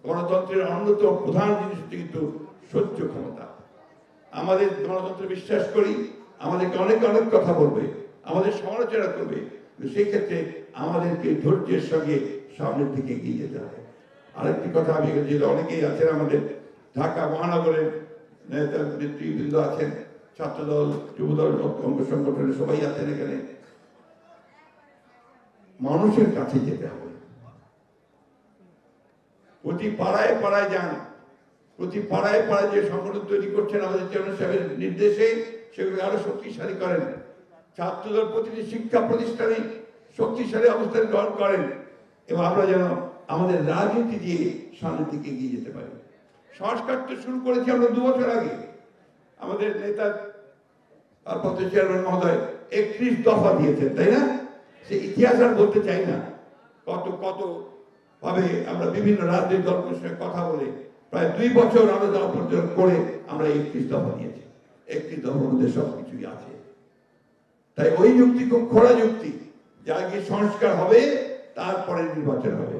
গণতন্ত্রের অন্যতম প্রধান জিনিস হচ্ছে কিন্তু সহ্য ক্ষমতা। আমাদের গণতন্ত্রে বিশ্বাস করি, আমাদেরকে অনেক অনেক কথা বলবে, আমাদের সমালোচনা করবে, কিন্তু সেই ক্ষেত্রে আমাদেরকে ধৈর্যের সঙ্গে সামনের দিকে এগিয়ে যেতে হবে। আরেকটি কথা আমি যেটা অনেকেই আছেন, আমাদের ঢাকা মহানগরের নেতৃবৃন্দ আছেন, ছাত্রদল, যুবদল, অঙ্গ সংগঠনের সবাই আছেন এখানে। মানুষের কাছে যেতে হবে, প্রতি পাড়ায় পাড়ায় যান, প্রতি পাড়ায় পাড়ায় যে সংগঠন তৈরি করছেন আমাদের চেয়ারম্যান সাহেবের নির্দেশে সেগুলো আরো শক্তিশালী করেন। ছাত্রদল প্রতিটি শিক্ষা প্রতিষ্ঠানে শক্তিশালী অবস্থান গ্রহণ করেন এবং আমরা যেন আমাদের রাজনীতি দিয়ে সামনের দিকে এগিয়ে যেতে পারি। সংস্কার তো শুরু করেছি আমরা 2 বছর আগে। আমাদের নেতা ভারপ্রাপ্ত চেয়ারম্যান মহোদয় 31 দফা দিয়েছেন, তাই না? সে ইতিহাস আর বলতে চাই না, কত কত ভাবে আমরা বিভিন্ন রাজনৈতিক দলের সঙ্গে কথা বলে প্রায় 2 বছর আলোচনা পর্যন্ত করে আমরা 31 দফা দিয়েছি। 31 দফার মধ্যে সবকিছুই আছে। তাই ওই যুক্তি খুব খোলা যুক্তি, যে আগে সংস্কার হবে তারপরে নির্বাচন হবে।